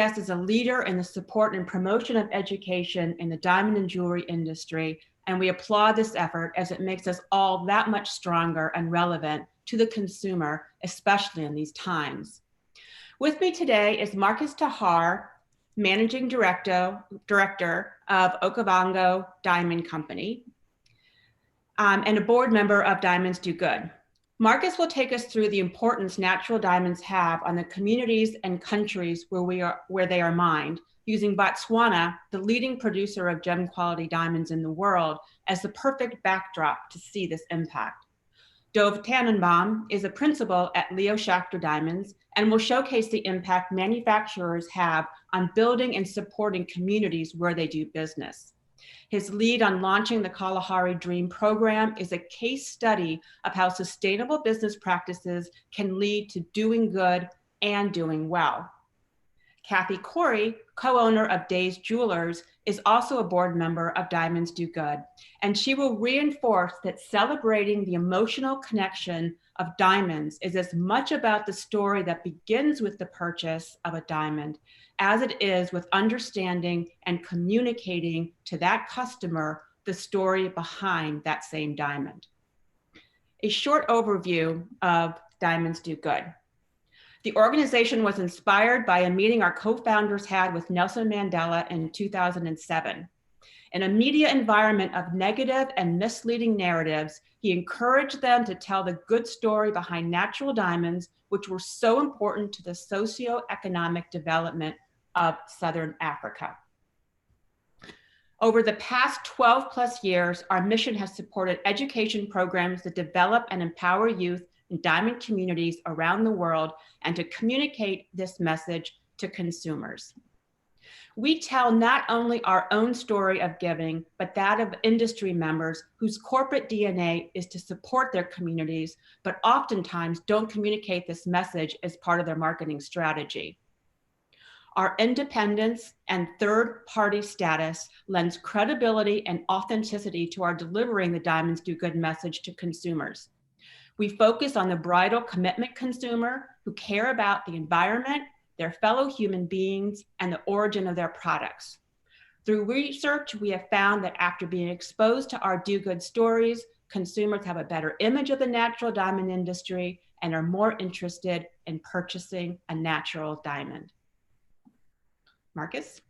is a leader in the support and promotion of education in the diamond and jewelry industry, and we applaud this effort as it makes us all that much stronger and relevant to the consumer, especially in these times. With me today is Marcus Tahar, Managing Director of Okavango Diamond Company, and a board member of Diamonds Do Good. Marcus will take us through the importance natural diamonds have on the communities and countries where they are mined, using Botswana, the leading producer of gem quality diamonds in the world, as the perfect backdrop to see this impact. Dove Tannenbaum is a principal at Leo Schachter Diamonds and will showcase the impact manufacturers have on building and supporting communities where they do business. His lead on launching the Kalahari Dream program is a case study of how sustainable business practices can lead to doing good and doing well. Kathy Corey, co-owner of Days Jewelers, is also a board member of Diamonds Do Good, and she will reinforce that celebrating the emotional connection of diamonds is as much about the story that begins with the purchase of a diamond as it is with understanding and communicating to that customer the story behind that same diamond. A short overview of Diamonds Do Good. The organization was inspired by a meeting our co-founders had with Nelson Mandela in 2007. In a media environment of negative and misleading narratives, he encouraged them to tell the good story behind natural diamonds, which were so important to the socio-economic development of Southern Africa. Over the past 12 plus years, our mission has supported education programs that develop and empower youth in diamond communities around the world and to communicate this message to consumers. We tell not only our own story of giving, but that of industry members whose corporate DNA is to support their communities, but oftentimes don't communicate this message as part of their marketing strategy. Our independence and third-party status lends credibility and authenticity to our delivering the Diamonds Do Good message to consumers. We focus on the bridal commitment consumer who care about the environment, their fellow human beings, and the origin of their products. Through research, we have found that after being exposed to our do good stories, consumers have a better image of the natural diamond industry and are more interested in purchasing a natural diamond. Marcus?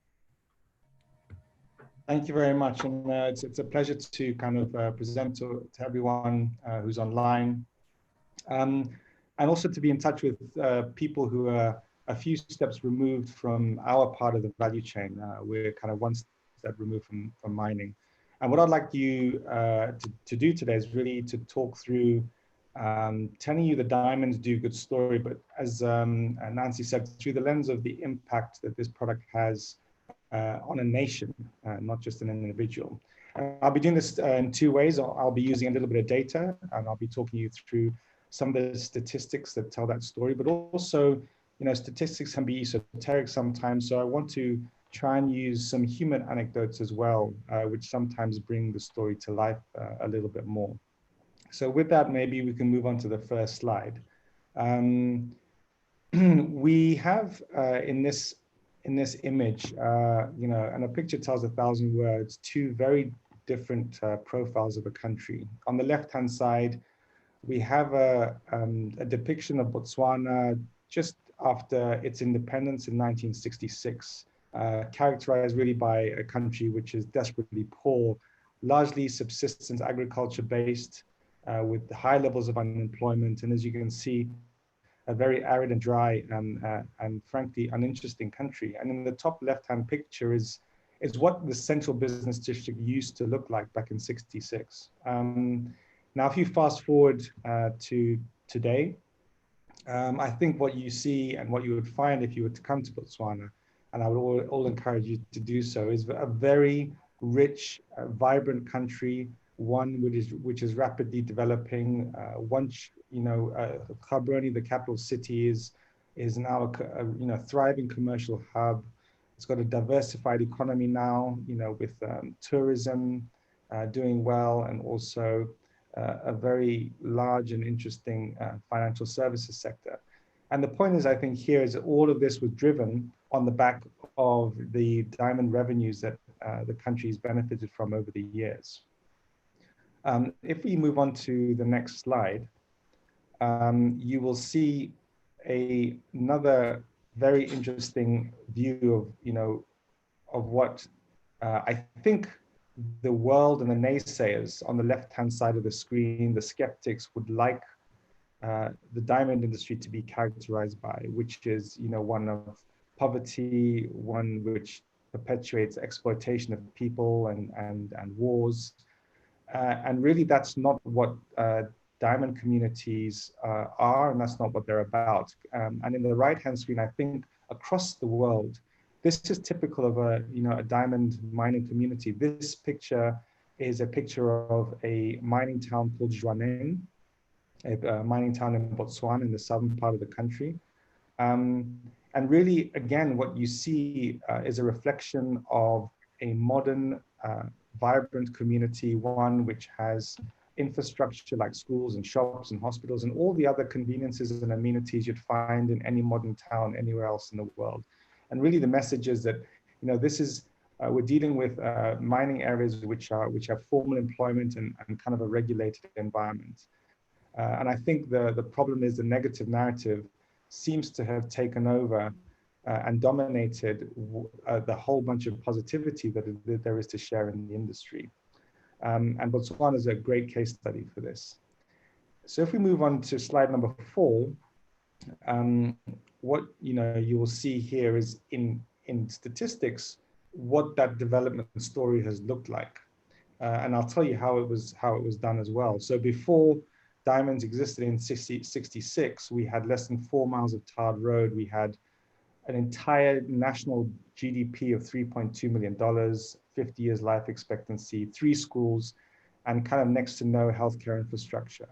Thank you very much. And it's a pleasure to kind of present to everyone who's online. And also to be in touch with people who are a few steps removed from our part of the value chain. We're kind of one step removed from mining. And what I'd like you to do today is really to talk through telling you the Diamonds Do Good story, but as Nancy said, through the lens of the impact that this product has on a nation, not just an individual. I'll be doing this in two ways. I'll be using a little bit of data, and I'll be talking you through some of the statistics that tell that story, but also, you know, statistics can be esoteric sometimes. So I want to try and use some human anecdotes as well, which sometimes bring the story to life a little bit more. So with that, maybe we can move on to the first slide. We have in this image, you know, and a picture tells 1,000 words, two very different profiles of a country. On the left-hand side, we have a depiction of Botswana just after its independence in 1966, characterized really by a country which is desperately poor, largely subsistence agriculture based, with high levels of unemployment. And as you can see, a very arid and dry and frankly uninteresting country. And in the top left-hand picture is what the central business district used to look like back in '66. Now, if you fast forward to today, I think what you see and what you would find if you were to come to Botswana, and I would all encourage you to do so, is a very rich, vibrant country, one which is rapidly developing. Once, you know, Gaborone, the capital city, is now a thriving commercial hub. It's got a diversified economy now, you know, with tourism doing well, and also a very large and interesting financial services sector. And the point is, I think here is that all of this was driven on the back of the diamond revenues that the country's benefited from over the years. If we move on to the next slide, you will see another very interesting view of, of what I think the world and the naysayers on the left-hand side of the screen, the skeptics, would like the diamond industry to be characterized by, which is, one of poverty, one which perpetuates exploitation of people and wars. And really, that's not what diamond communities are, and that's not what they're about. And in the right-hand screen, I think across the world, this is typical of a diamond mining community. This picture is a picture of a mining town called Jwaneng, a mining town in Botswana in the southern part of the country. And really, again, what you see is a reflection of a modern, vibrant community, one which has infrastructure like schools and shops and hospitals and all the other conveniences and amenities you'd find in any modern town anywhere else in the world. And really the message is that, this is, we're dealing with mining areas which have formal employment and kind of a regulated environment. And I think the problem is the negative narrative seems to have taken over and dominated the whole bunch of positivity that there is to share in the industry. And Botswana is a great case study for this. So if we move on to slide number 4, what you will see here is in statistics what that development story has looked like, and I'll tell you how it was done as well. So before diamonds existed in 1966, we had less than 4 miles of tarred road. We had an entire national GDP of $3.2 million, 50 years life expectancy, 3 schools, and kind of next to no healthcare infrastructure.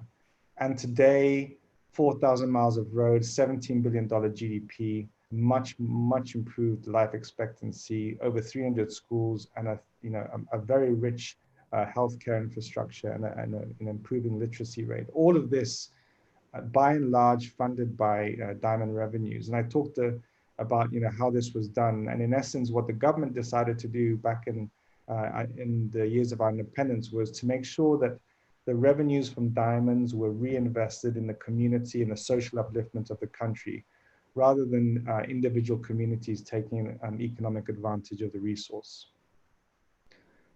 And today, 4,000 miles of road, $17 billion GDP, much improved life expectancy, over 300 schools, and a very rich healthcare infrastructure and an improving literacy rate. All of this, by and large, funded by diamond revenues. And I talked about how this was done, and in essence, what the government decided to do back in the years of our independence was to make sure that the revenues from diamonds were reinvested in the community and the social upliftment of the country, rather than individual communities taking economic advantage of the resource.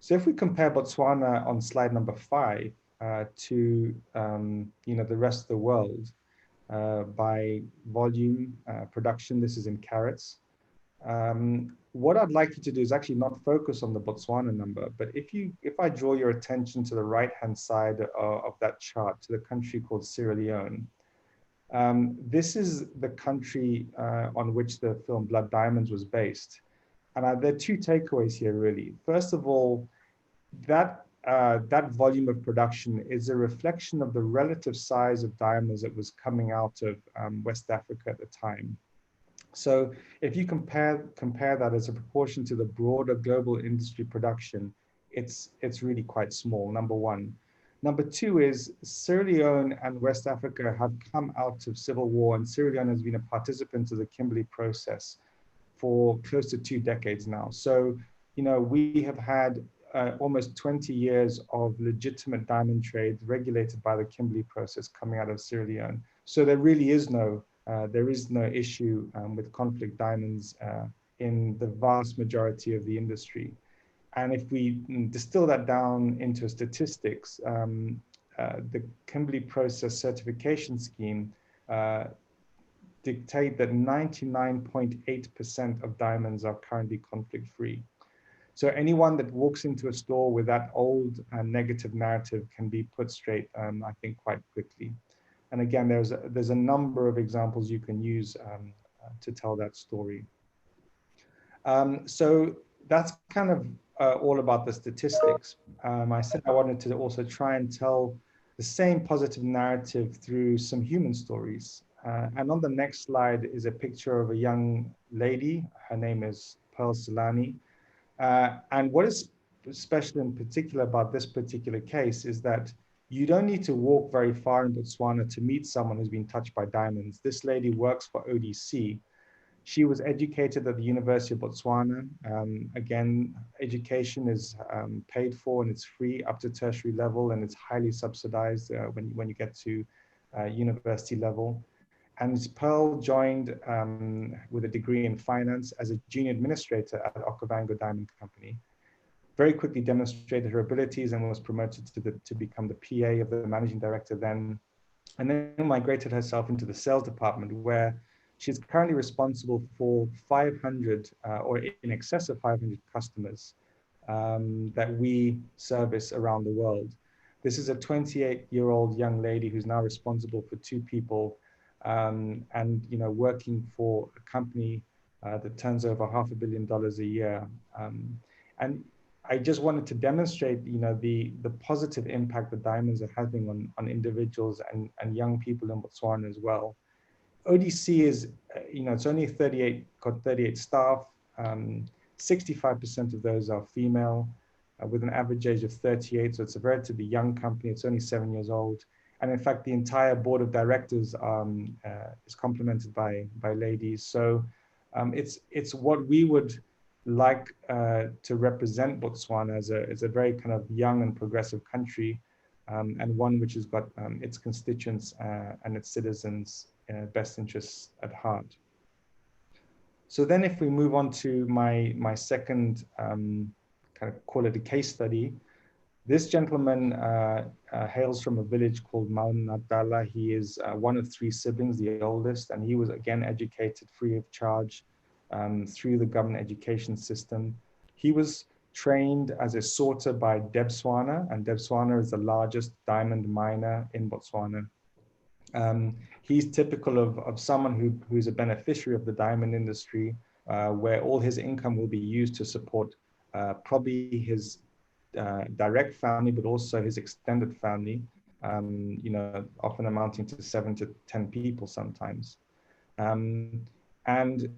So if we compare Botswana on slide number 5 to the rest of the world by volume production, this is in carats. What I'd like you to do is actually not focus on the Botswana number, but if I draw your attention to the right-hand side of that chart, to the country called Sierra Leone, this is the country on which the film Blood Diamonds was based. And there are 2 takeaways here, really. First of all, that volume of production is a reflection of the relative size of diamonds that was coming out of West Africa at the time. So if you compare that as a proportion to the broader global industry production, it's really quite small, number one. Number 2 is Sierra Leone and West Africa have come out of civil war, and Sierra Leone has been a participant of the Kimberley process for close to 2 decades now. So, we have had almost 20 years of legitimate diamond trade regulated by the Kimberley process coming out of Sierra Leone. So there really is no issue with conflict diamonds in the vast majority of the industry. And if we distill that down into statistics, the Kimberley process certification scheme dictate that 99.8% of diamonds are currently conflict-free. So anyone that walks into a store with that old negative narrative can be put straight, I think, quite quickly. And again, there's a number of examples you can use to tell that story. So that's kind of all about the statistics. I said I wanted to also try and tell the same positive narrative through some human stories. And on the next slide is a picture of a young lady. Her name is Pearl Solani. And what is special in particular about this particular case is that you don't need to walk very far in Botswana to meet someone who's been touched by diamonds. This lady works for ODC. She was educated at the University of Botswana. Again, education is paid for and it's free up to tertiary level, and it's highly subsidized when you get to university level. And Pearl joined with a degree in finance as a junior administrator at Okavango Diamond Company. Very quickly demonstrated her abilities and was promoted to become the PA of the managing director then, and then migrated herself into the sales department, where she's currently responsible for 500 or in excess of 500 customers that we service around the world. This is a 28-year-old young lady who's now responsible for two people, and working for a company that turns over $500 million a year. And I just wanted to demonstrate, the positive impact that diamonds are having on individuals and young people in Botswana as well. ODC is, it's only got 38 staff. 65% of those are female, with an average age of 38. So it's a relatively young company. It's only 7 years old. And in fact, the entire board of directors is complemented by ladies. So it's what we would like to represent Botswana as a very kind of young and progressive country, and one which has got its constituents and its citizens' best interests at heart. So then if we move on to my second kind of call it a case study, this gentleman hails from a village called Maunatala. He is one of three siblings, the oldest, and he was again educated free of charge through the government education system. He was trained as a sorter by Debswana, and Debswana is the largest diamond miner in Botswana. He's typical of someone who's a beneficiary of the diamond industry, where all his income will be used to support probably his direct family, but also his extended family, often amounting to 7 to 10 people sometimes. And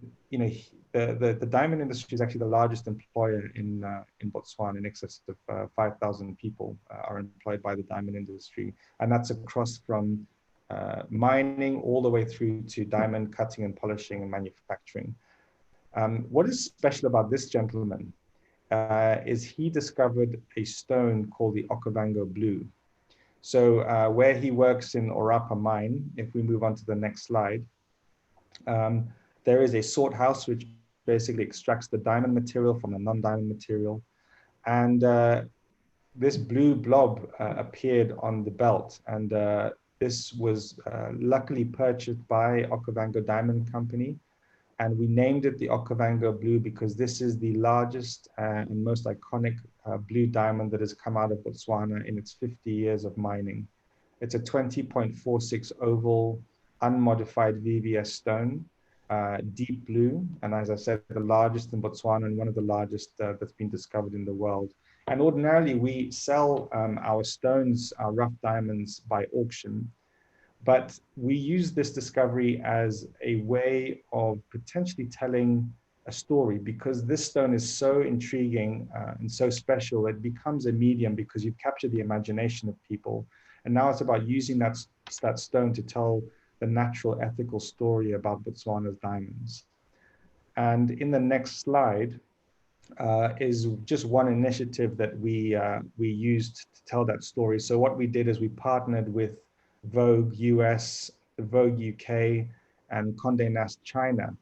the diamond industry is actually the largest employer in Botswana. In excess of 5,000 people are employed by the diamond industry, and that's across from mining all the way through to diamond cutting and polishing and manufacturing. What is special about this gentleman is he discovered a stone called the Okavango Blue. So where he works in Orapa mine, if we move on to the next slide, there is a sort house which basically extracts the diamond material from the non-diamond material. And this blue blob appeared on the belt. And this was luckily purchased by Okavango Diamond Company. And we named it the Okavango Blue because this is the largest and most iconic blue diamond that has come out of Botswana in its 50 years of mining. It's a 20.46 oval, unmodified VVS stone, deep blue, and as I said, the largest in Botswana and one of the largest that's been discovered in the world. And ordinarily we sell our stones, our rough diamonds, by auction, but we use this discovery as a way of potentially telling a story, because this stone is so intriguing and so special. It becomes a medium because you've captured the imagination of people. And now it's about using that stone to tell the natural ethical story about Botswana's diamonds. And in the next slide is just one initiative that we used to tell that story. So what we did is we partnered with Vogue US, Vogue UK, and Condé Nast China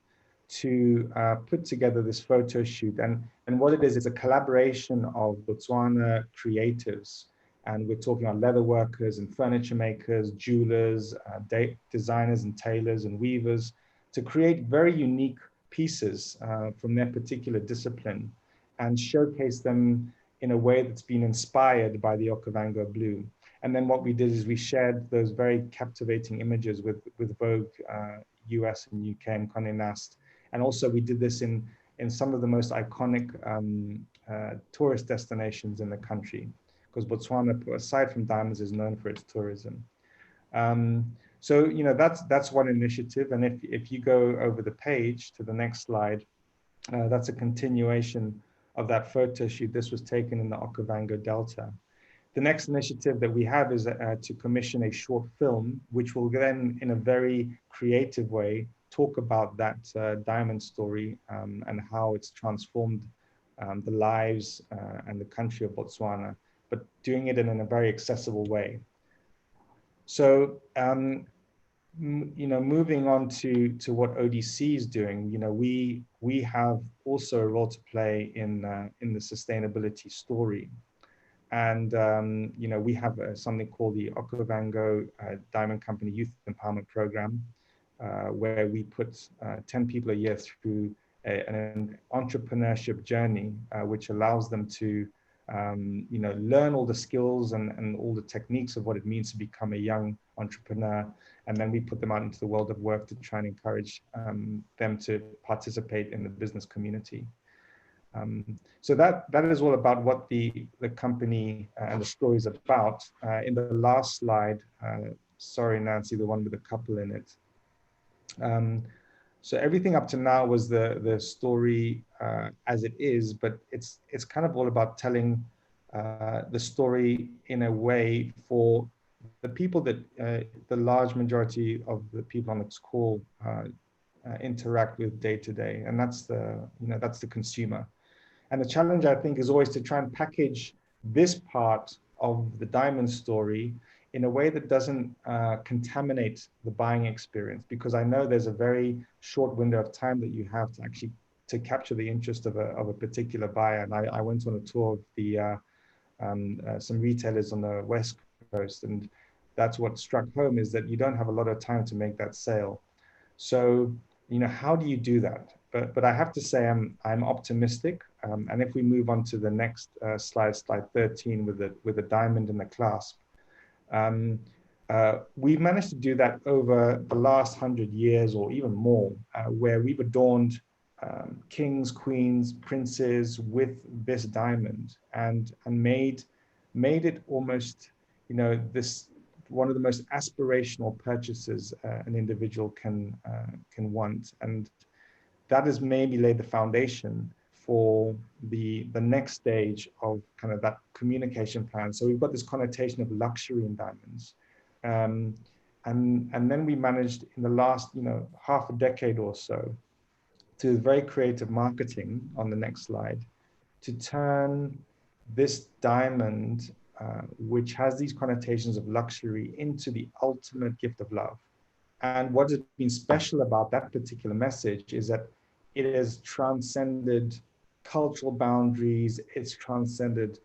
to put together this photo shoot. And what it is, it's a collaboration of Botswana creatives. And we're talking about leather workers and furniture makers, jewelers, designers and tailors and weavers, to create very unique pieces from their particular discipline and showcase them in a way that's been inspired by the Okavango Blue. And then what we did is we shared those very captivating images with Vogue US and UK and Condé Nast. And also we did this in some of the most iconic tourist destinations in the country, because Botswana, aside from diamonds, is known for its tourism. So that's one initiative. And if you go over the page to the next slide, that's a continuation of that photo shoot. This was taken in the Okavango Delta. The next initiative that we have is to commission a short film, which will then, in a very creative way, talk about that diamond story and how it's transformed the lives and the country of Botswana, but doing it in a very accessible way. So, moving on to what ODC is doing, we have also a role to play in the sustainability story. And, we have something called the Okavango Diamond Company Youth Empowerment Program, where we put 10 people a year through an entrepreneurship journey, which allows them to, learn all the skills and all the techniques of what it means to become a young entrepreneur. And then we put them out into the world of work to try and encourage them to participate in the business community. So that is all about what the company and the story is about. In the last slide, sorry, Nancy, the one with the couple in it. So everything up to now was the story as it is, but it's kind of all about telling the story in a way for the people that the large majority of the people on this call interact with day to day, and that's the consumer. And the challenge, I think, is always to try and package this part of the diamond story in a way that doesn't contaminate the buying experience, because I know there's a very short window of time that you have to actually to capture the interest of a particular buyer. And I went on a tour of the some retailers on the West Coast, and that's what struck home, is that you don't have a lot of time to make that sale. So, how do you do that? But I have to say I'm optimistic. And if we move on to the next slide 13 with the diamond and the clasp, we've managed to do that over the last 100 years or even more, where we've adorned kings, queens, princes with this diamond and made it almost, this one of the most aspirational purchases an individual can want. And that has maybe laid the foundation for the next stage of kind of that communication plan. So we've got this connotation of luxury in diamonds. And then we managed in the last, half a decade or so, to very creative marketing on the next slide, to turn this diamond, which has these connotations of luxury, into the ultimate gift of love. And what has been special about that particular message is that it has transcended cultural boundaries, it's transcended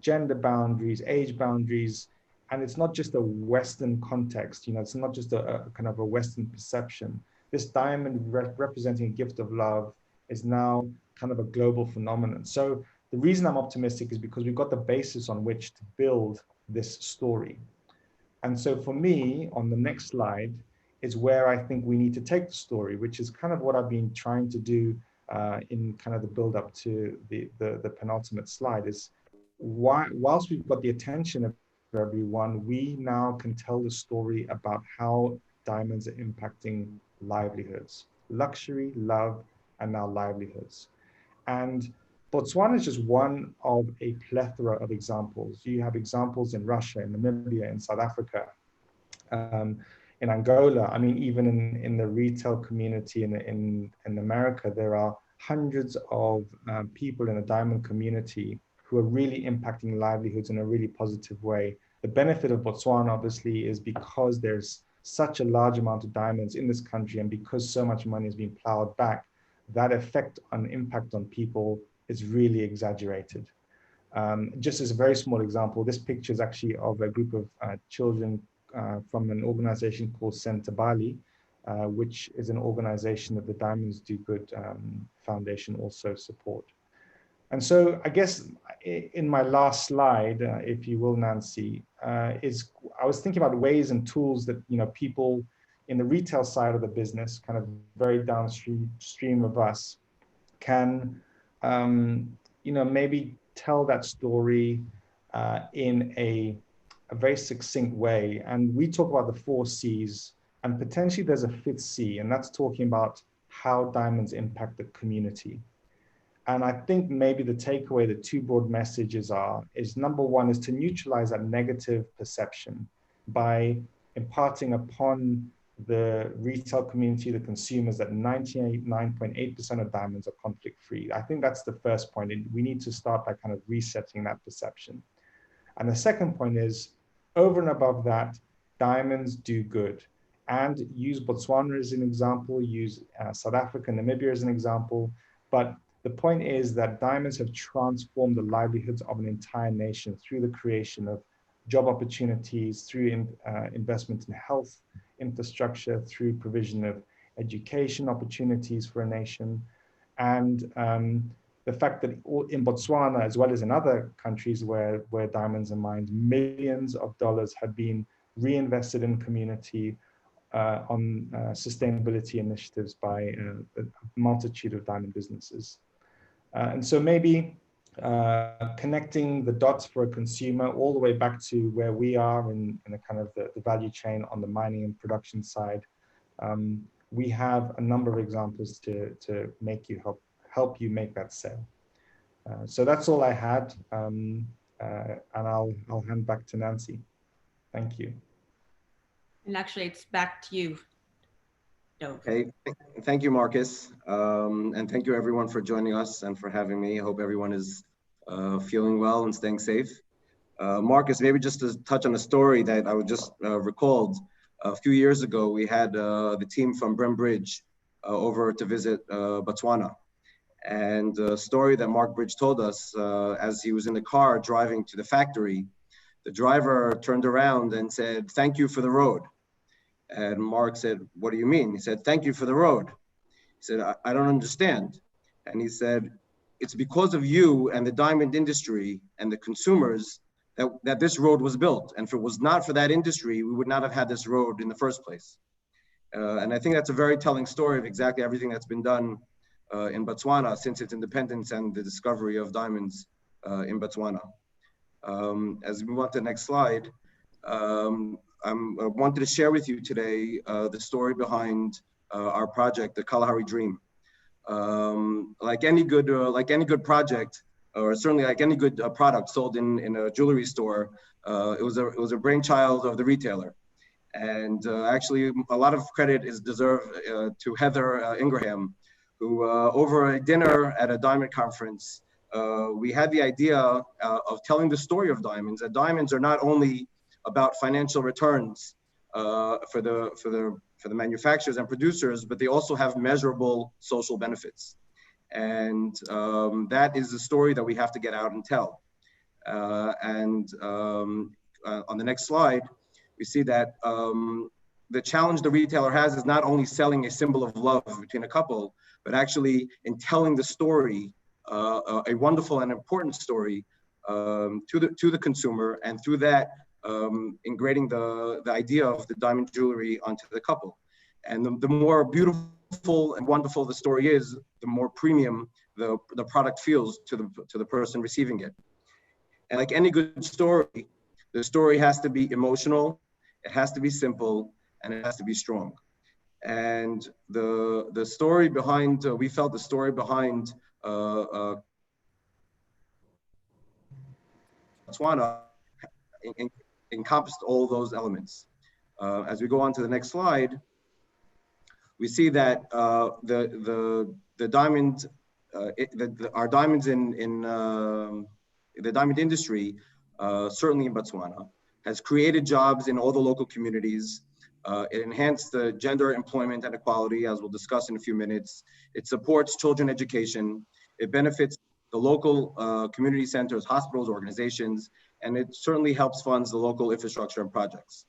gender boundaries, age boundaries, and it's not just a Western context, it's not just a kind of a Western perception. This diamond representing a gift of love is now kind of a global phenomenon. So the reason I'm optimistic is because we've got the basis on which to build this story. And so for me, on the next slide, is where I think we need to take the story, which is kind of what I've been trying to do in kind of the build up to the penultimate slide, is whilst we've got the attention of everyone, we now can tell the story about how diamonds are impacting livelihoods, luxury, love, and now livelihoods. And Botswana is just one of a plethora of examples. You have examples in Russia, in Namibia, in South Africa, in Angola. I mean, even in the retail community in America, there are hundreds of people in the diamond community who are really impacting livelihoods in a really positive way. The benefit of Botswana, obviously, is because there's such a large amount of diamonds in this country, and because so much money is being plowed back, that effect on impact on people is really exaggerated. Just as a very small example, this picture is actually of a group of children from an organization called Sentabali, which is an organization that the Diamonds Do Good Foundation also support. And so I guess in my last slide, if you will, Nancy, I was thinking about ways and tools that people in the retail side of the business, kind of very downstream of us, can maybe tell that story in a very succinct way. And we talk about the 4 C's, and potentially there's a 5th C, and that's talking about how diamonds impact the community. And I think maybe the takeaway, the 2 broad messages is number 1 is to neutralize that negative perception by imparting upon the retail community, the consumers, that 99.8% of diamonds are conflict-free. I think that's the first point. And we need to start by kind of resetting that perception. And the second point is, over and above that, diamonds do good. And use Botswana as an example, use South Africa, Namibia as an example. But the point is that diamonds have transformed the livelihoods of an entire nation through the creation of job opportunities, through investment in health infrastructure, through provision of education opportunities for a nation. And the fact that in Botswana, as well as in other countries where diamonds are mined, millions of dollars have been reinvested in community on sustainability initiatives by a multitude of diamond businesses. And so maybe connecting the dots for a consumer all the way back to where we are in the kind of the value chain on the mining and production side, we have a number of examples to make you help you make that sale. So that's all I had, and I'll hand back to Nancy. Thank you. And actually, it's back to you, Dove. Okay, thank you, Marcus. And thank you everyone for joining us and for having me. I hope everyone is feeling well and staying safe. Marcus, maybe just to touch on a story that I just recalled. A few years ago, we had the team from Brem Bridge over to visit Botswana. And the story that Mark Bridge told us, as he was in the car driving to the factory, the driver turned around and said, "Thank you for the road." And Mark said, "What do you mean?" He said, "Thank you for the road." He said, I don't understand. And he said, "It's because of you and the diamond industry and the consumers that this road was built. And if it was not for that industry, we would not have had this road in the first place." And I think that's a very telling story of exactly everything that's been done in Botswana since its independence and the discovery of diamonds in Botswana. As we move on to the next slide, I wanted to share with you today the story behind our project, the Kalahari Dream. Like any good project, or certainly like any good product sold in a jewelry store, it was a brainchild of the retailer. And actually, a lot of credit is deserved to Heather Ingraham, who over a dinner at a diamond conference, we had the idea of telling the story of diamonds. That diamonds are not only about financial returns for the manufacturers and producers, but they also have measurable social benefits. And that is the story that we have to get out and tell. On the next slide, we see that the challenge the retailer has is not only selling a symbol of love between a couple, but actually in telling the story, a wonderful and important story to the consumer, and through that, integrating the idea of the diamond jewelry onto the couple. And the more beautiful and wonderful the story is, the more premium the product feels to the person receiving it. And like any good story, the story has to be emotional, it has to be simple, and it has to be strong. And the story behind, we felt the story behind Botswana encompassed all those elements. As we go on to the next slide, we see that the diamond, our diamonds in the diamond industry, certainly in Botswana, has created jobs in all the local communities. It enhanced the gender employment and equality, as we'll discuss in a few minutes. It supports children education. It benefits the local community centers, hospitals, organizations, and it certainly helps funds the local infrastructure and projects.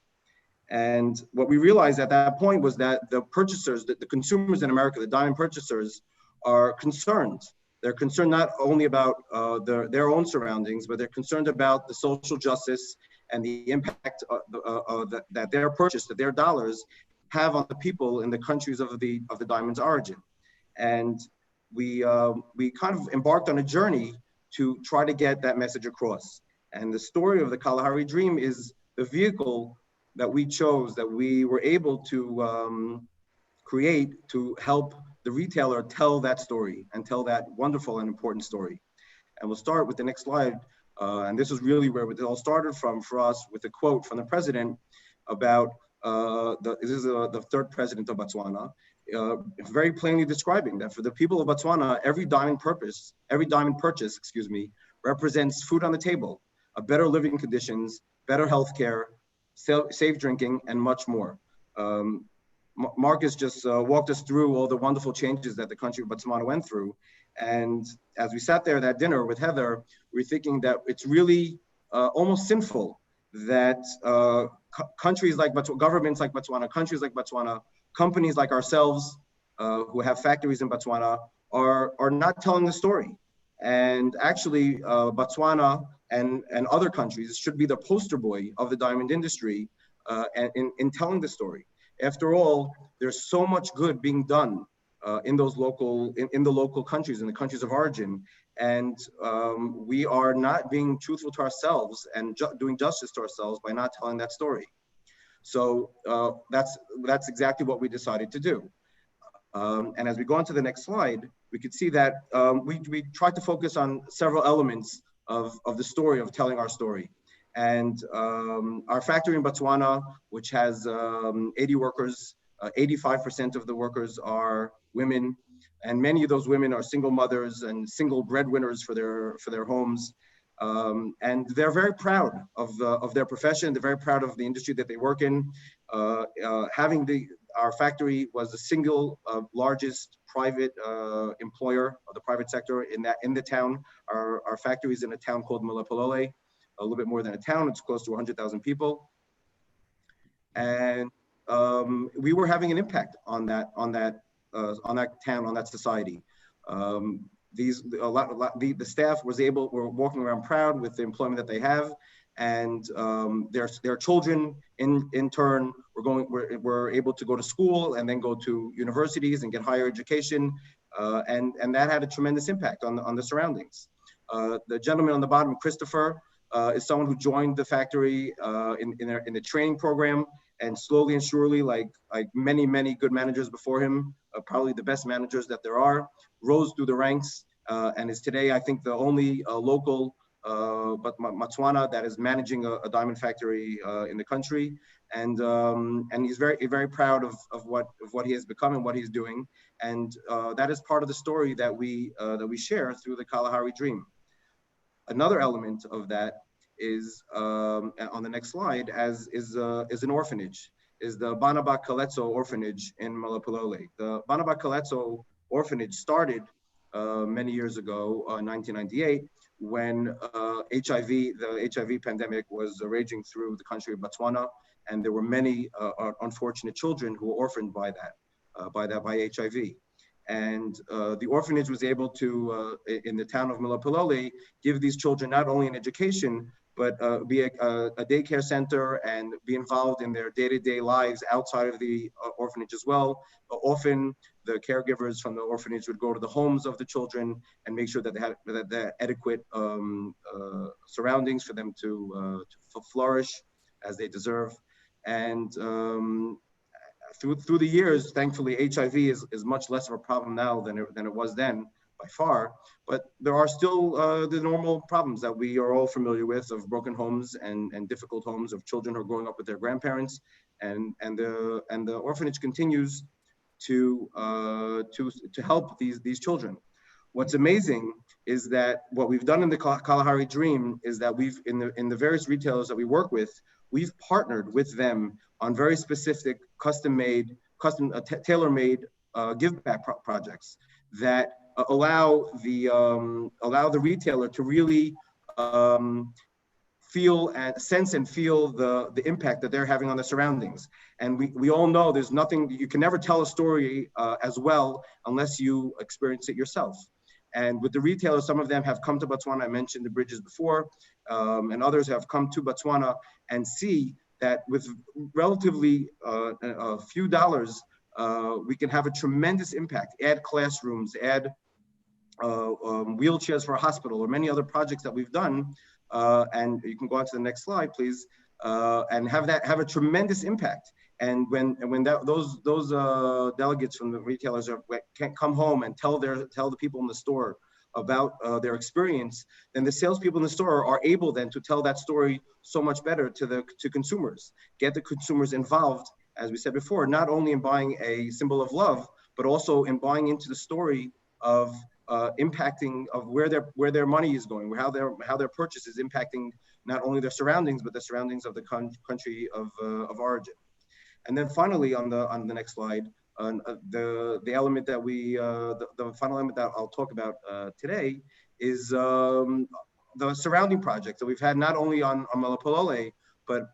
And what we realized at that point was that the purchasers, the consumers in America, the diamond purchasers, are concerned. They're concerned not only about their own surroundings, but they're concerned about the social justice and the impact that their purchase, that their dollars have on the people in the countries of the diamond's origin. And we kind of embarked on a journey to try to get that message across. And the story of the Kalahari Dream is the vehicle that we chose, that we were able to create to help the retailer tell that story and tell that wonderful and important story. And we'll start with the next slide. And this is really where it all started from for us, with a quote from the president about the third president of Botswana, very plainly describing that for the people of Botswana, every diamond purchase, excuse me, represents food on the table, better living conditions, better healthcare, safe drinking, and much more. Marcus just walked us through all the wonderful changes that the country of Botswana went through. And as we sat there at that dinner with Heather, we were thinking that it's really almost sinful that countries like Botswana, governments like Botswana, countries like Botswana, companies like ourselves who have factories in Botswana are not telling the story. And actually, Botswana and other countries should be the poster boy of the diamond industry in telling the story. After all, there's so much good being done in those local, in the local countries, in the countries of origin. And we are not being truthful to ourselves and doing justice to ourselves by not telling that story. So that's exactly what we decided to do. And as we go on to the next slide, we could see that we tried to focus on several elements of the story, of telling our story. And our factory in Botswana, which has 80 workers, 85% of the workers are women, and many of those women are single mothers and single breadwinners for their homes. And they're very proud of their profession. They're very proud of the industry that they work in. Our factory was the single largest private employer of the private sector in the town. Our factory is in a town called Malapalole, a little bit more than a town. It's close to 100,000 people. And we were having an impact on that town, on that society. The staff were walking around proud with the employment that they have, and their children in turn were able to go to school and then go to universities and get higher education, and that had a tremendous impact on the surroundings. The gentleman on the bottom, Christopher, is someone who joined the factory in the training program, and slowly and surely, like many good managers before him, probably the best managers that there are, rose through the ranks and is today, I think, the only local but Botswana that is managing a diamond factory in the country, and he's very proud of what he has become and what he's doing, and that is part of the story that we share through the Kalahari Dream. Another element of that is on the next slide, is an orphanage, is the Banaba Kaletso orphanage in Malapalole. The Banaba Kaletso orphanage started many years ago, 1998, when the HIV pandemic was raging through the country of Botswana, and there were many unfortunate children who were orphaned by HIV. And the orphanage was able to, in the town of Malapalole, give these children not only an education, but be a daycare center and be involved in their day-to-day lives outside of the orphanage as well. Often the caregivers from the orphanage would go to the homes of the children and make sure that they had adequate surroundings for them to flourish as they deserve. And through the years, thankfully, HIV is much less of a problem now than it was then, by far. But there are still the normal problems that we are all familiar with, of broken homes and difficult homes, of children who are growing up with their grandparents, and the orphanage continues to help these children. What's amazing is that what we've done in the Kalahari Dream is that in the various retailers that we work with, we've partnered with them on very specific tailor-made give back projects that allow the retailer to really sense and feel the impact that they're having on the surroundings. And we all know there's nothing, you can never tell a story as well unless you experience it yourself. And with the retailers, some of them have come to Botswana. I mentioned the bridges before, and others have come to Botswana and see that with relatively a few dollars, we can have a tremendous impact. Add classrooms, add wheelchairs for a hospital, or many other projects that we've done. And you can go on to the next slide, please, and have a tremendous impact. And when those delegates from the retailers can't come home and tell the people in the store about their experience, then the salespeople in the store are able then to tell that story so much better to consumers, get the consumers involved, as we said before, not only in buying a symbol of love, but also in buying into the story of impacting of where their money is going, how their purchase is impacting not only their surroundings, but the surroundings of the country of origin. And then finally, on the next slide, the element that the final element that I'll talk about today is the surrounding projects that we've had not only on Malapalole, but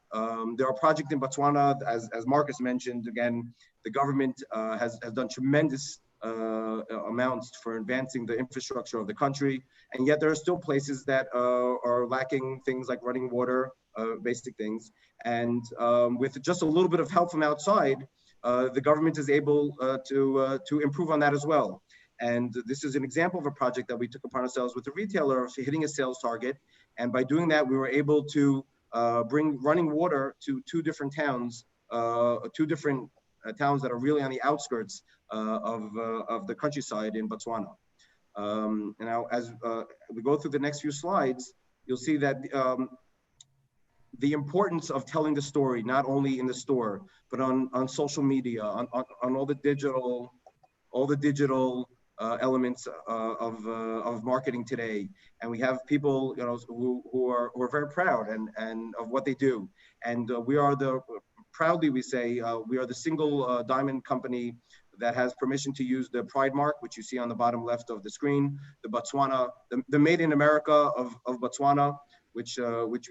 there are projects in Botswana, as Marcus mentioned. Again, the government has done tremendous amounts for advancing the infrastructure of the country, and yet there are still places that are lacking things like running water, basic things. And with just a little bit of help from outside, the government is able to improve on that as well. And this is an example of a project that we took upon ourselves with the retailer of hitting a sales target. And by doing that, we were able to bring running water to two different towns that are really on the outskirts of the countryside in Botswana. Now, as we go through the next few slides, you'll see that the importance of telling the story, not only in the store, but on social media, on all the digital elements of marketing today. And we have people, who are very proud and of what they do. And proudly we say, we are the single diamond company that has permission to use the Pride mark, which you see on the bottom left of the screen, the Botswana, the Made in America of Botswana, which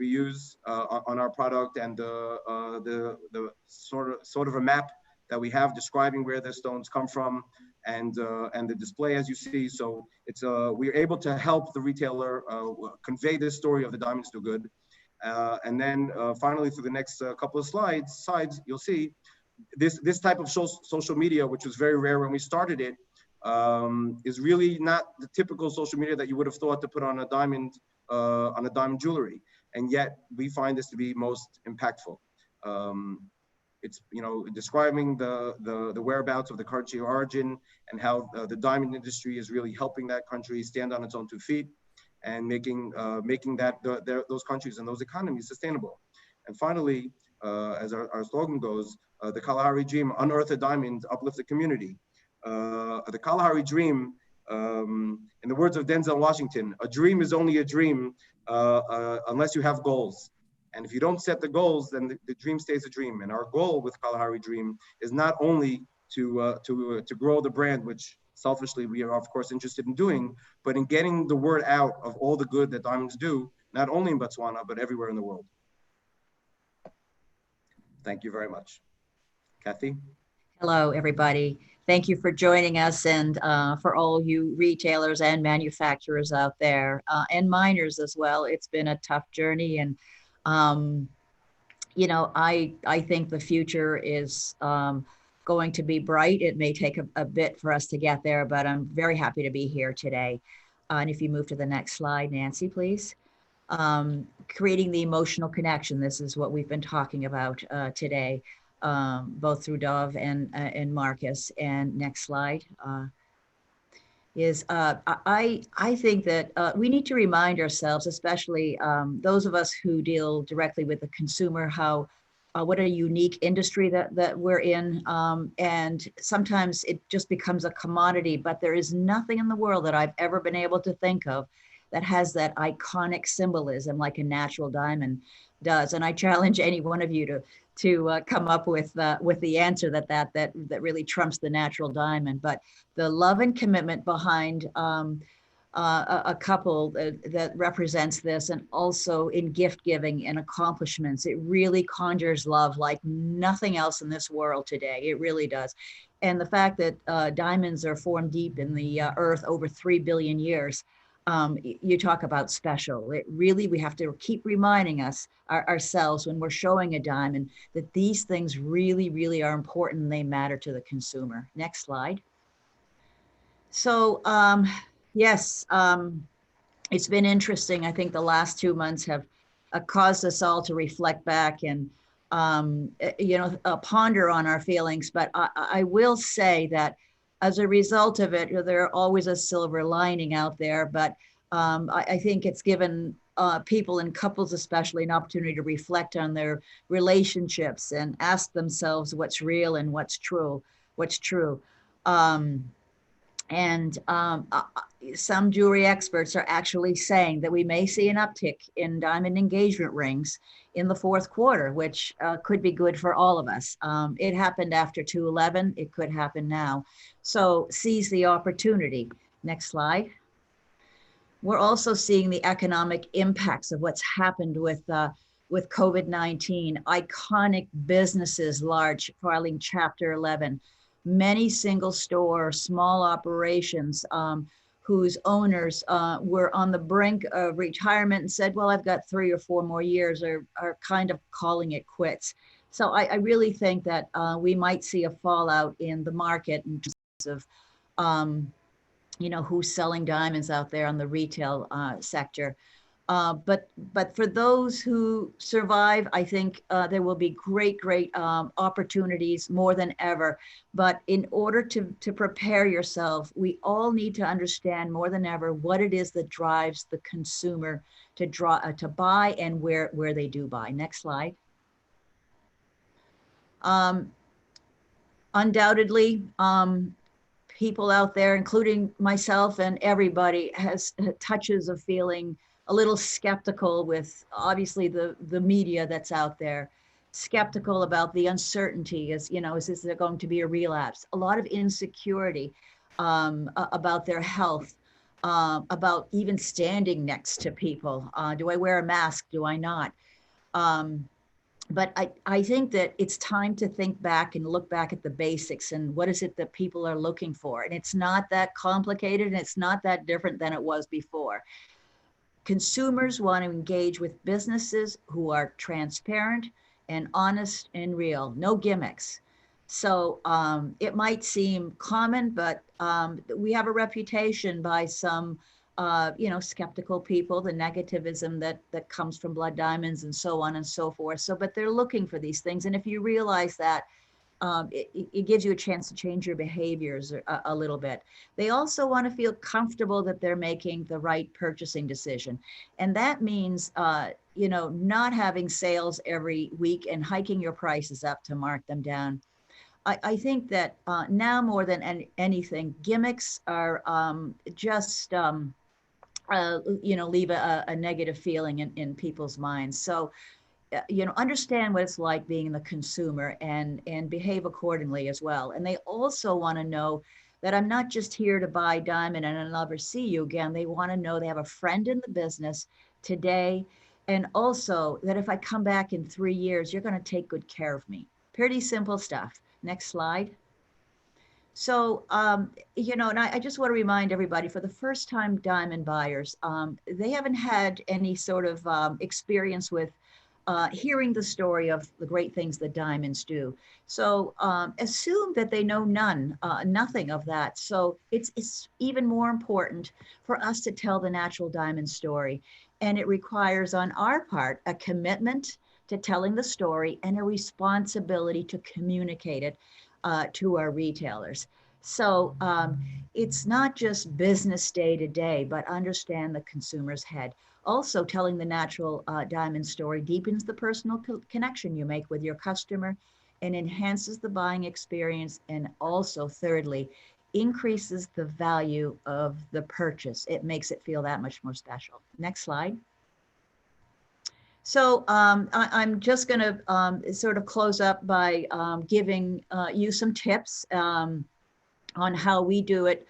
we use on our product, and the sort of a map that we have describing where the stones come from, and the display, as you see. So it's we're able to help the retailer convey this story of the Diamonds Do Good. And then finally, through the next couple of slides, you'll see this type of social media, which was very rare when we started it, is really not the typical social media that you would have thought to put on a diamond jewelry, and yet we find this to be most impactful. It's describing the whereabouts of the country of origin, and how the diamond industry is really helping that country stand on its own 2 feet, and making that those countries and those economies sustainable. And finally, as our slogan goes, the Kalahari Dream: unearth a diamond, uplift the community. The Kalahari Dream, in the words of Denzel Washington, a dream is only a dream unless you have goals. And if you don't set the goals, then the dream stays a dream. And our goal with Kalahari Dream is not only to grow the brand, which selfishly we are of course interested in doing, but in getting the word out of all the good that diamonds do, not only in Botswana, but everywhere in the world. Thank you very much. Kathy? Hello, everybody. Thank you for joining us, and for all you retailers and manufacturers out there, and miners as well. It's been a tough journey, and I think the future is going to be bright. It may take a bit for us to get there, but I'm very happy to be here today. And if you move to the next slide, Nancy, please. Creating the emotional connection. This is what we've been talking about today, both through Dov and Marcus. And next slide is I think that we need to remind ourselves, especially those of us who deal directly with the consumer, how what a unique industry that we're in. And sometimes it just becomes a commodity, but there is nothing in the world that I've ever been able to think of that has that iconic symbolism like a natural diamond does. And I challenge any one of you to come up with the answer that really trumps the natural diamond. But the love and commitment behind a couple that represents this, and also in gift giving and accomplishments, it really conjures love like nothing else in this world today. It really does. And the fact that diamonds are formed deep in the earth over 3 billion years, you talk about special. It really, we have to keep reminding ourselves when we're showing a diamond that these things really, really are important and they matter to the consumer. Next slide. So yes, it's been interesting. I think the last 2 months have caused us all to reflect back and ponder on our feelings. But I will say that as a result of it, there are always a silver lining out there, but I think it's given people and couples especially an opportunity to reflect on their relationships and ask themselves what's real and what's true. Um, and some jewelry experts are actually saying that we may see an uptick in diamond engagement rings in the fourth quarter, which could be good for all of us. It happened after 2/11. It could happen now. So seize the opportunity. Next slide. We're also seeing the economic impacts of what's happened with COVID-19. Iconic businesses, large, filing Chapter 11. Many single store, small operations whose owners were on the brink of retirement and said, well, I've got 3 or 4 more years, are kind of calling it quits. So I really think that we might see a fallout in the market in terms of who's selling diamonds out there on the retail sector. But for those who survive, I think there will be great opportunities more than ever. But in order to prepare yourself, we all need to understand more than ever what it is that drives the consumer to buy and where they do buy. Next slide. Undoubtedly, people out there, including myself and everybody, has touches of feeling a little skeptical with obviously the media that's out there, skeptical about the uncertainty. Is this going to be a relapse? A lot of insecurity about their health, about even standing next to people. Do I wear a mask? Do I not? But I think that it's time to think back and look back at the basics and what is it that people are looking for. And it's not that complicated and it's not that different than it was before. Consumers want to engage with businesses who are transparent and honest and real, no gimmicks. So it might seem common, but we have a reputation by some skeptical people, the negativism that comes from blood diamonds and so on and so forth. So, but they're looking for these things. And if you realize that, it gives you a chance to change your behaviors a little bit. They also want to feel comfortable that they're making the right purchasing decision. And that means, not having sales every week and hiking your prices up to mark them down. I think that now more than anything, gimmicks are just leave a negative feeling in people's minds. So, understand what it's like being the consumer and behave accordingly as well. And they also want to know that I'm not just here to buy diamond and I'll never see you again. They want to know they have a friend in the business today. And also that if I come back in 3 years, you're going to take good care of me. Pretty simple stuff. Next slide. So, and I just want to remind everybody, for the first time diamond buyers, they haven't had any sort of experience with hearing the story of the great things that diamonds do. So assume that they know nothing of that. So it's even more important for us to tell the natural diamond story. And it requires on our part a commitment to telling the story and a responsibility to communicate it to our retailers. So it's not just business day to day, but understand the consumer's head. Also, telling the natural diamond story deepens the personal connection you make with your customer and enhances the buying experience. And also, thirdly, increases the value of the purchase. It makes it feel that much more special. Next slide. So I'm just going to sort of close up by giving you some tips on how we do it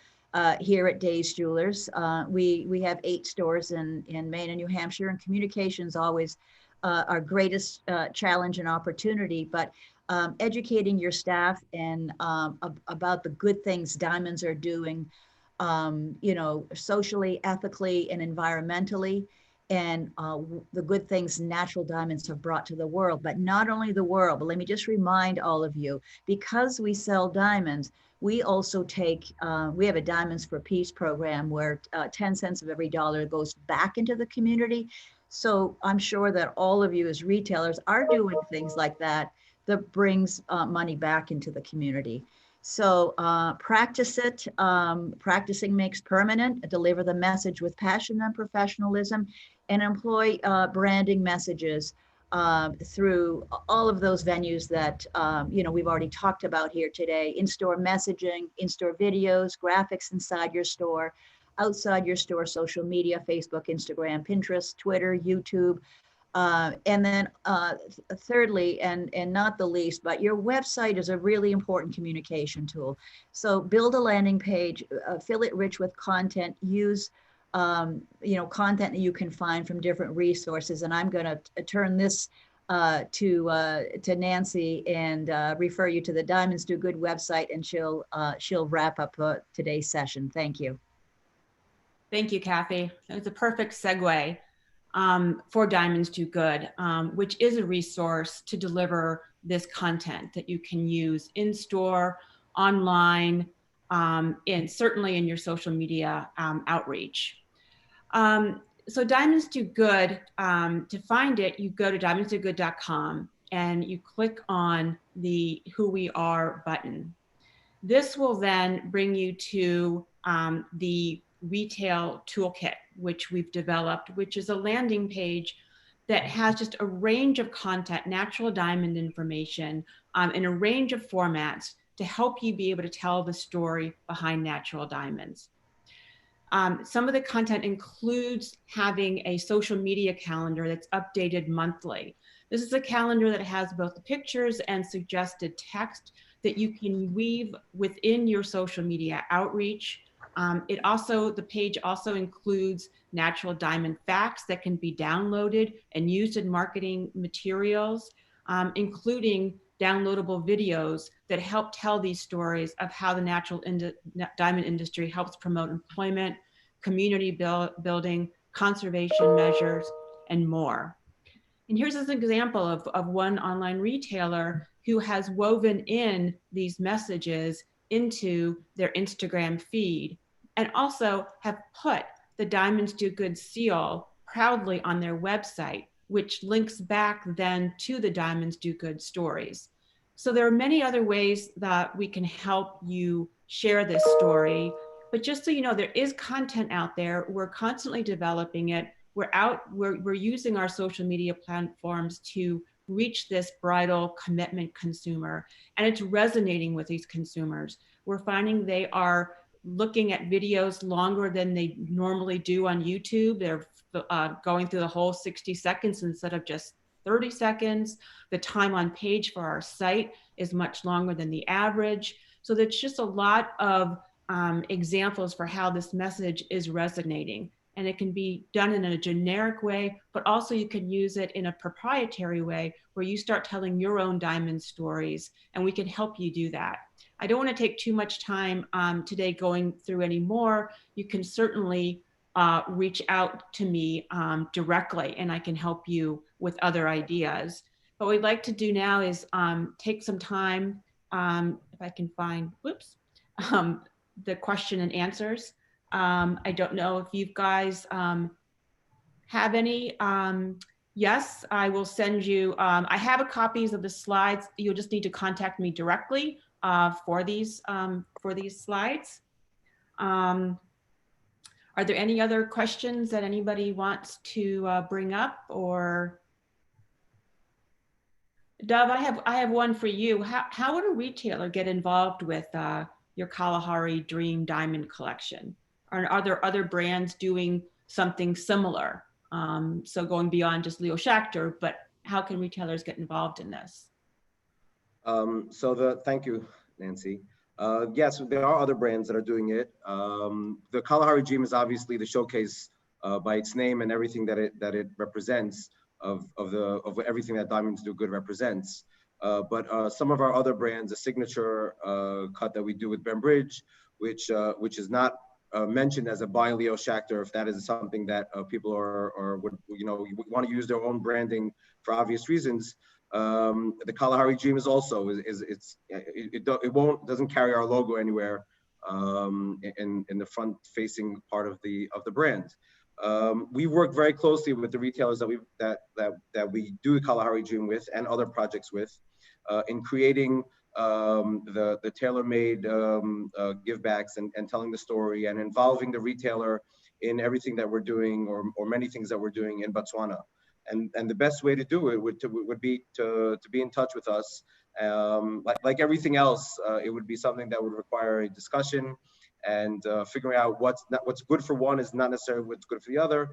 here at Days Jewelers. We have 8 stores in Maine and New Hampshire, and communication's always our greatest challenge and opportunity, but educating your staff and about the good things diamonds are doing, socially, ethically, and environmentally, and the good things natural diamonds have brought to the world. But not only the world, but let me just remind all of you, because we sell diamonds, we also we have a Diamonds for Peace program where 10 cents of every dollar goes back into the community. So I'm sure that all of you as retailers are doing things like that brings money back into the community. So practice it. Practicing makes permanent. Deliver the message with passion and professionalism, and employ branding messages through all of those venues that we've already talked about here today. In-store messaging, in-store videos, graphics inside your store, outside your store, social media, Facebook, Instagram, Pinterest, Twitter, YouTube. And then thirdly, and not the least, but your website is a really important communication tool. So build a landing page, fill it rich with content, use content that you can find from different resources. And I'm going to turn this to Nancy and refer you to the Diamonds Do Good website, and she'll wrap up today's session. Thank you. Thank you, Kathy. It's a perfect segue for Diamonds Do Good, which is a resource to deliver this content that you can use in store, online, and certainly in your social media outreach. So Diamonds Do Good, to find it, you go to diamondsdogood.com and you click on the Who We Are button. This will then bring you to the Retail Toolkit, which we've developed, which is a landing page that has just a range of content, natural diamond information, in a range of formats to help you be able to tell the story behind natural diamonds. Some of the content includes having a social media calendar that's updated monthly. This is a calendar that has both the pictures and suggested text that you can weave within your social media outreach. The page also includes natural diamond facts that can be downloaded and used in marketing materials, including downloadable videos that help tell these stories of how the natural diamond industry helps promote employment, community building, conservation measures, and more. And here's an example of one online retailer who has woven in these messages into their Instagram feed, and also have put the Diamonds Do Good seal proudly on their website, which links back then to the Diamonds Do Good stories. So there are many other ways that we can help you share this story, but just so you know, there is content out there. We're constantly developing it. We're using our social media platforms to reach this bridal commitment consumer, and it's resonating with these consumers. We're finding they are looking at videos longer than they normally do on YouTube. They're going through the whole 60 seconds instead of just 30 seconds. The time on page for our site is much longer than the average. So there's just a lot of examples for how this message is resonating. And it can be done in a generic way, but also you can use it in a proprietary way where you start telling your own diamond stories, and we can help you do that. I don't want to take too much time today going through any more. You can certainly reach out to me directly, and I can help you with other ideas. What we'd like to do now is take some time, if I can find, the question and answers. I don't know if you guys have any. Yes, I will send you, I have copies of the slides. You'll just need to contact me directly for these slides. Are there any other questions that anybody wants to bring up? Or Dov, I have one for you. How would a retailer get involved with your Kalahari Dream Diamond Collection? Are there other brands doing something similar? So going beyond just Leo Schachter, but how can retailers get involved in this? Thank you, Nancy. Yes, there are other brands that are doing it. The Kalahari Dream is obviously the showcase by its name and everything that it represents of everything that Diamonds Do Good represents. But some of our other brands, a signature cut that we do with Ben Bridge, which is not mentioned as a by Leo Schachter, if that is something that people would want to use their own branding for obvious reasons. The Kalahari Dream is also doesn't carry our logo anywhere in the front facing part of the brand. We work very closely with the retailers that we do the Kalahari Dream with and other projects with in creating the tailor-made givebacks and telling the story and involving the retailer in everything that we're doing, or many things that we're doing in Botswana. And the best way to do it would be to be in touch with us. Like everything else, it would be something that would require a discussion, and figuring out what's good for one is not necessarily what's good for the other.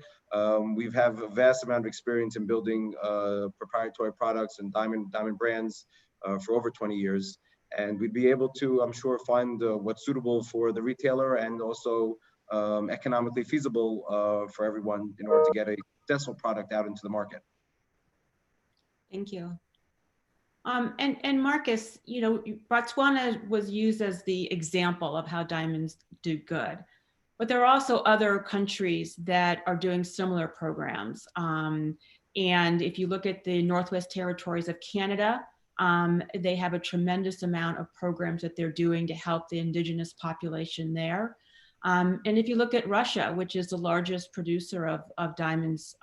We have a vast amount of experience in building proprietary products and diamond brands for over 20 years. And we'd be able to, I'm sure, find what's suitable for the retailer, and also economically feasible for everyone, in order to get a successful product out into the market. Thank you. And Marcus, you know, Botswana was used as the example of how diamonds do good, but there are also other countries that are doing similar programs. And if you look at the Northwest Territories of Canada, they have a tremendous amount of programs that they're doing to help the indigenous population there. And if you look at Russia, which is the largest producer of diamonds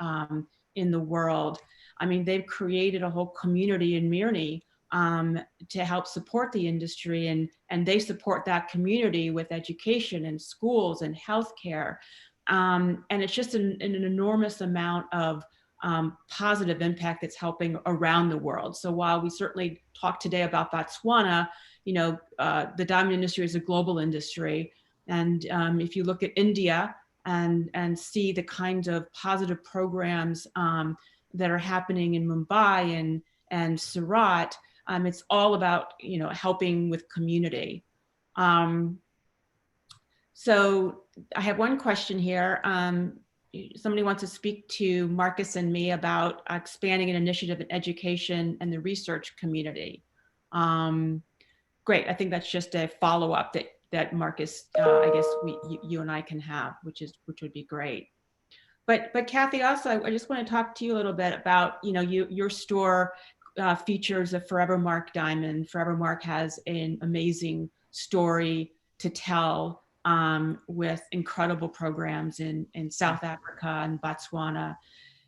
in the world, I mean, they've created a whole community in Mirny to help support the industry, and they support that community with education and schools and healthcare. And it's just an enormous amount of positive impact that's helping around the world. So while we certainly talk today about Botswana, you know, the diamond industry is a global industry. And if you look at India and see the kinds of positive programs that are happening in Mumbai and Surat, it's all about, you know, helping with community. So I have one question here. Somebody wants to speak to Marcus and me about expanding an initiative in education and the research community. Great, I think that's just a follow-up that Marcus, I guess you and I can have, which would be great. But Kathy, also, I just want to talk to you a little bit about, you know, your store features a Forever Mark diamond. Forever Mark has an amazing story to tell with incredible programs in South Africa and Botswana.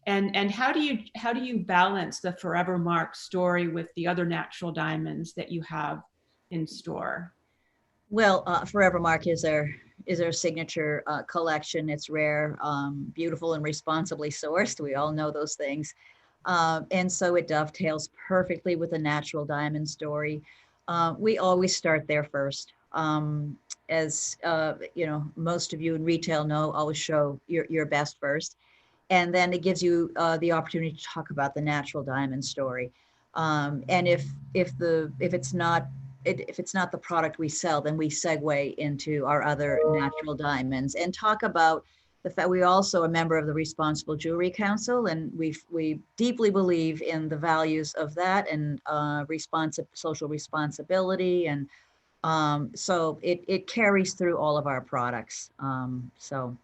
And how do you balance the Forever Mark story with the other natural diamonds that you have in store? Well, Forever Mark is our signature collection. It's rare, beautiful, and responsibly sourced. We all know those things. And so it dovetails perfectly with the natural diamond story. We always start there first. As you know, most of you in retail know, always show your best first. And then it gives you the opportunity to talk about the natural diamond story. And if it's not the product we sell, then we segue into our other natural diamonds and talk about the fact we also a member of the Responsible Jewelry Council, and we deeply believe in the values of that and social responsibility, and so it carries through all of our products. So.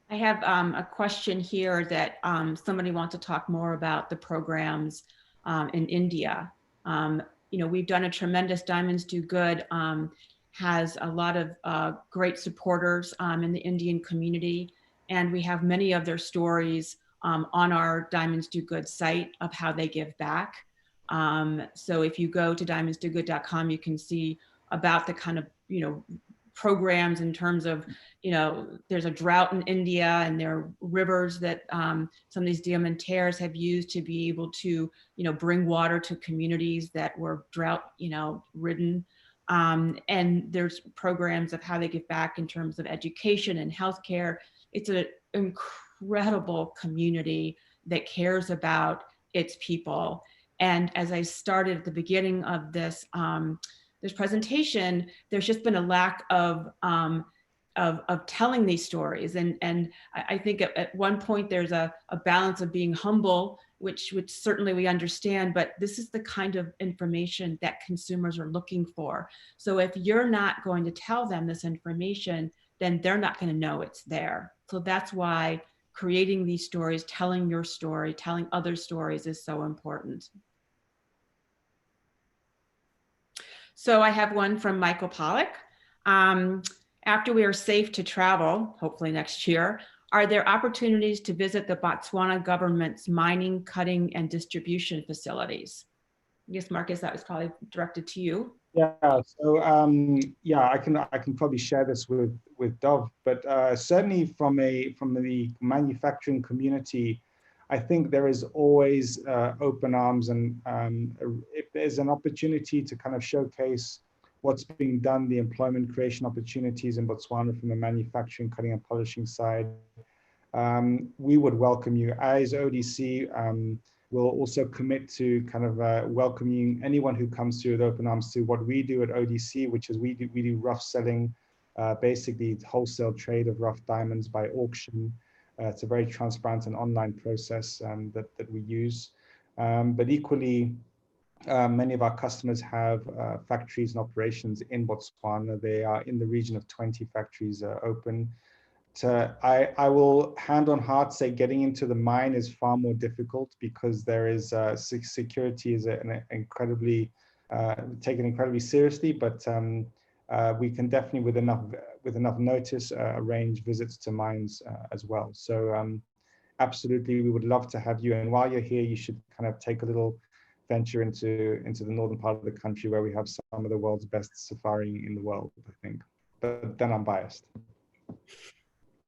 I have a question here that somebody wants to talk more about the programs in India. You know, we've done a tremendous Diamonds Do Good, has a lot of great supporters in the Indian community. And we have many of their stories on our Diamonds Do Good site of how they give back. So if you go to diamondsdogood.com, you can see about the kind of, you know, programs in terms of, you know, there's a drought in India, and there are rivers that some of these diamantaires have used to be able to, you know, bring water to communities that were drought, you know, ridden. And there's programs of how they give back in terms of education and healthcare. It's an incredible community that cares about its people. And as I started at the beginning of this presentation, there's just been a lack of telling these stories. And I think at one point there's a balance of being humble, which certainly we understand, but this is the kind of information that consumers are looking for. So if you're not going to tell them this information, then they're not going to know it's there. So that's why creating these stories, telling your story, telling other stories is so important. So I have one from Michael Pollock. After we are safe to travel, hopefully next year, are there opportunities to visit the Botswana government's mining, cutting, and distribution facilities? I guess, Marcus, that was probably directed to you. Yeah, so yeah, I can probably share this with Dov, but certainly from the manufacturing community, I think there is always open arms, and if there's an opportunity to kind of showcase what's being done, the employment creation opportunities in Botswana from the manufacturing, cutting and polishing side, we would welcome you. As ODC, we'll also commit to kind of welcoming anyone who comes through with open arms to what we do at ODC, which is we do rough selling, basically wholesale trade of rough diamonds by auction. It's a very transparent and online process that we use. But equally, many of our customers have factories and operations in Botswana. They are in the region of 20 factories open. I will hand on heart say getting into the mine is far more difficult because there is security is an incredibly taken incredibly seriously, but we can definitely with enough notice arrange visits to mines as well. So absolutely, we would love to have you. And while you're here, you should kind of take a little venture into the northern part of the country where we have some of the world's best safaring in the world, I think. But then I'm biased.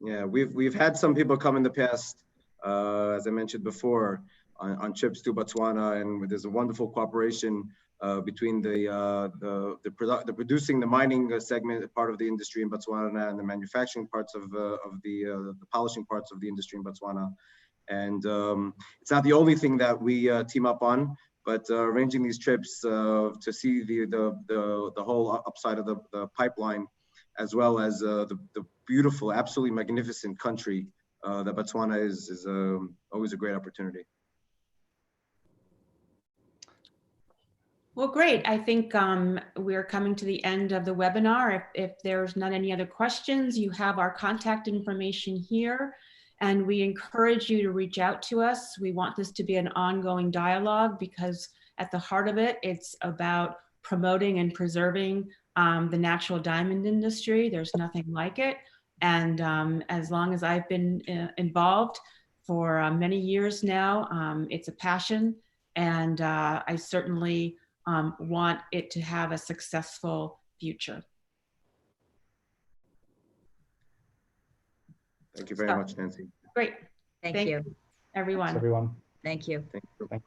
Yeah, we've had some people come in the past, as I mentioned before, on trips to Botswana, and there's a wonderful cooperation between the producing, the mining segment part of the industry in Botswana, and the manufacturing parts of the polishing parts of the industry in Botswana. And it's not the only thing that we team up on, but arranging these trips to see the whole upside of the pipeline, as well as the beautiful, absolutely magnificent country that Botswana is always a great opportunity. Well, great. I think we're coming to the end of the webinar. If there's not any other questions, you have our contact information here, and we encourage you to reach out to us. We want this to be an ongoing dialogue because at the heart of it, it's about promoting and preserving the natural diamond industry. There's nothing like it. And as long as I've been involved for many years now, it's a passion. And I certainly want it to have a successful future. Thank you very much, Nancy. Great. Thank you. Everyone. Thanks, everyone. Thank you. Thank you.